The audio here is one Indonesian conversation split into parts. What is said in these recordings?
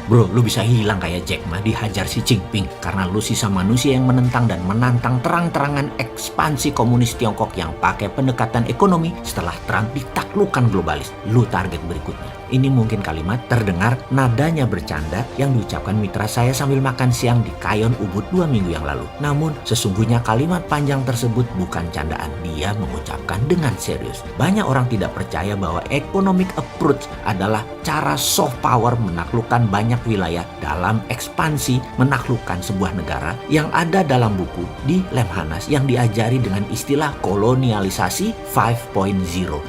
Bro, lu bisa hilang kayak Jack Ma dihajar si Jinping karena lu sisa manusia yang menentang dan menantang terang-terangan ekspansi komunis Tiongkok yang pakai pendekatan ekonomi setelah Trump ditaklukkan globalis. Lu target berikutnya. Ini mungkin kalimat terdengar nadanya bercanda yang diucapkan mitra saya sambil makan siang di Kayon Ubud 2 minggu yang lalu. Namun sesungguhnya kalimat panjang tersebut bukan candaan. Dia mengucapkan dengan serius. Banyak orang tidak percaya bahwa economic approach adalah cara soft power menaklukkan banyak wilayah dalam ekspansi menaklukkan sebuah negara yang ada dalam buku di Lemhanas yang diajari dengan istilah kolonialisasi 5.0.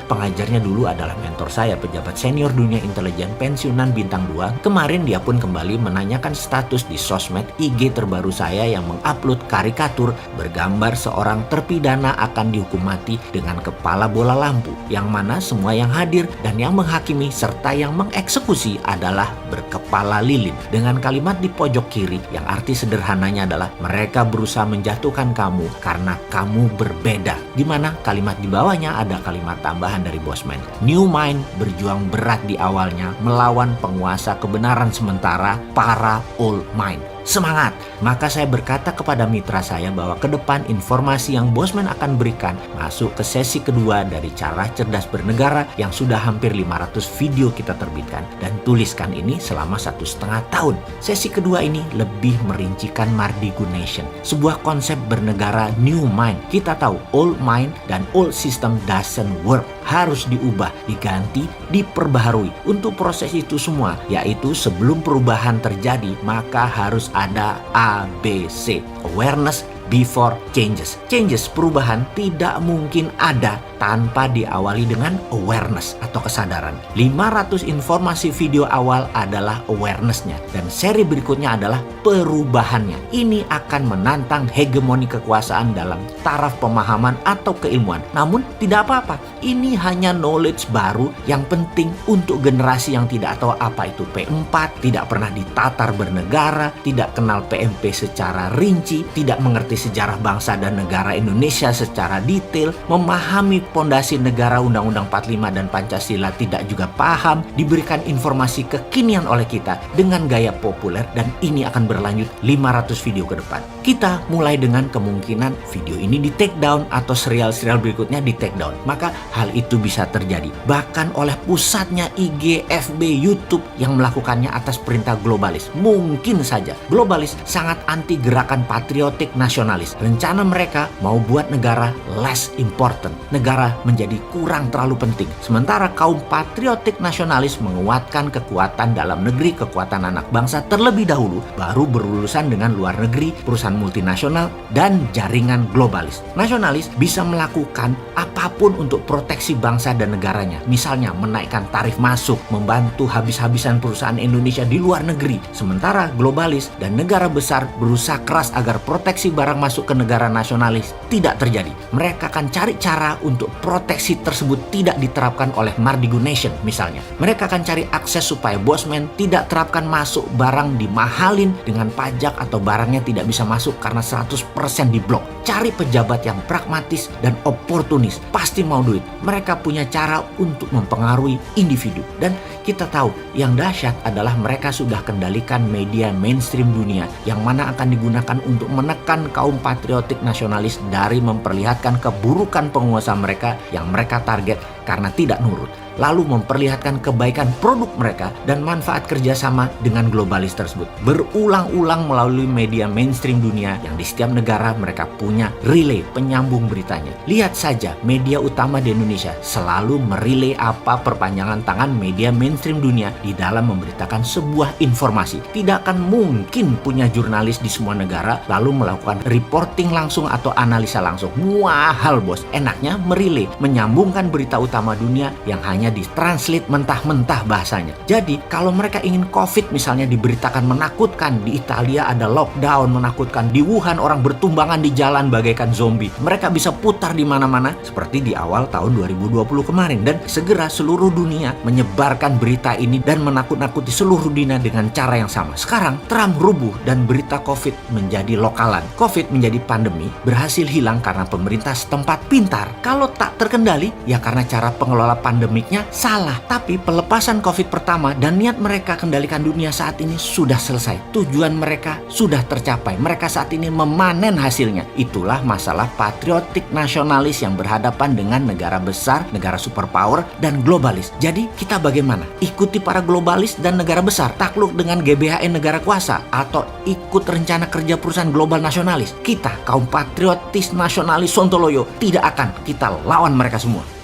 Pengajarnya dulu adalah mentor saya, pejabat senior dunia intelijen pensiunan bintang 2. Kemarin dia pun kembali menanyakan status di sosmed IG terbaru saya yang mengupload karikatur bergambar seorang terpidana akan dihukum mati dengan kepala bola lampu, yang mana semua yang hadir dan yang menghakimi serta yang mengeksekusi adalah berkepala lilin, dengan kalimat di pojok kiri yang arti sederhananya adalah mereka berusaha menjatuhkan kamu karena kamu berbeda, di mana kalimat di bawahnya ada kalimat tambahan dari Bosman. New Mind berjuang berat di awalnya melawan penguasa kebenaran sementara para Old Mind. Semangat! Maka saya berkata kepada mitra saya bahwa ke depan informasi yang Bosman akan berikan masuk ke sesi kedua dari cara cerdas bernegara yang sudah hampir 500 video kita terbitkan dan tuliskan ini selama 1,5 tahun. Sesi kedua ini lebih merincikan Mardigunation, sebuah konsep bernegara new mind. Kita tahu old mind dan old system doesn't work, harus diubah, diganti, diperbaharui. Untuk proses itu semua, yaitu sebelum perubahan terjadi, maka harus ada ABC, awareness before changes. Changes, perubahan tidak mungkin ada tanpa diawali dengan awareness atau kesadaran. 500 informasi video awal adalah awareness-nya dan seri berikutnya adalah perubahannya. Ini akan menantang hegemoni kekuasaan dalam taraf pemahaman atau keilmuan. Namun tidak apa-apa, ini hanya knowledge baru yang penting untuk generasi yang tidak tahu apa itu P4, tidak pernah ditatar bernegara, tidak kenal PMP secara rinci, tidak mengerti sejarah bangsa dan negara Indonesia secara detail, memahami pondasi negara Undang-Undang 45 dan Pancasila tidak juga paham, diberikan informasi kekinian oleh kita dengan gaya populer, dan ini akan berlanjut 500 video ke depan. Kita mulai dengan kemungkinan video ini di take down atau serial-serial berikutnya di take down. Maka hal itu bisa terjadi bahkan oleh pusatnya IG, FB, YouTube yang melakukannya atas perintah globalis. Mungkin saja globalis sangat anti gerakan patriotik nasionalis. Rencana mereka mau buat negara less important, negara menjadi kurang terlalu penting. Sementara kaum patriotik nasionalis menguatkan kekuatan dalam negeri, kekuatan anak bangsa terlebih dahulu, baru berurusan dengan luar negeri, perusahaan multinasional, dan jaringan globalis. Nasionalis bisa melakukan apapun untuk proteksi bangsa dan negaranya. Misalnya menaikkan tarif masuk, membantu habis-habisan perusahaan Indonesia di luar negeri. Sementara globalis dan negara besar berusaha keras agar proteksi barang masuk ke negara nasionalis tidak terjadi. Mereka akan cari cara untuk proteksi tersebut tidak diterapkan oleh Mardigunation misalnya. Mereka akan cari akses supaya Bosman tidak terapkan masuk barang dimahalin dengan pajak atau barangnya tidak bisa masuk karena 100% diblok. Cari pejabat yang pragmatis dan oportunis, pasti mau duit. Mereka punya cara untuk mempengaruhi individu. Dan kita tahu yang dahsyat adalah mereka sudah kendalikan media mainstream dunia yang mana akan digunakan untuk menekan kaum patriotik nasionalis dari memperlihatkan keburukan penguasa mereka yang mereka target karena tidak nurut, lalu memperlihatkan kebaikan produk mereka dan manfaat kerjasama dengan globalis tersebut. Berulang-ulang melalui media mainstream dunia yang di setiap negara mereka punya relay penyambung beritanya. Lihat saja media utama di Indonesia selalu merelay apa perpanjangan tangan media mainstream dunia di dalam memberitakan sebuah informasi. Tidak akan mungkin punya jurnalis di semua negara lalu melakukan reporting langsung atau analisa langsung. Mahal bos. Enaknya merelay, menyambungkan berita utama dunia yang hanya ditranslate mentah-mentah bahasanya. Jadi kalau mereka ingin COVID misalnya diberitakan menakutkan, di Italia ada lockdown menakutkan, di Wuhan orang bertumbangan di jalan bagaikan zombie, mereka bisa putar di mana-mana seperti di awal tahun 2020 kemarin, dan segera seluruh dunia menyebarkan berita ini dan menakut-nakuti seluruh dunia dengan cara yang sama. Sekarang Trump rubuh dan berita COVID menjadi lokalan. COVID menjadi pandemi berhasil hilang karena pemerintah setempat pintar. Kalau tak terkendali ya karena cara cara pengelola pandemiknya salah. Tapi pelepasan COVID pertama dan niat mereka kendalikan dunia saat ini sudah selesai. Tujuan mereka sudah tercapai. Mereka saat ini memanen hasilnya. Itulah masalah patriotik nasionalis yang berhadapan dengan negara besar, negara superpower, dan globalis. Jadi kita bagaimana? Ikuti para globalis dan negara besar, takluk dengan GBHN negara kuasa, atau ikut rencana kerja perusahaan global nasionalis? Kita, kaum patriotis nasionalis Sontoloyo, tidak akan kita lawan mereka semua.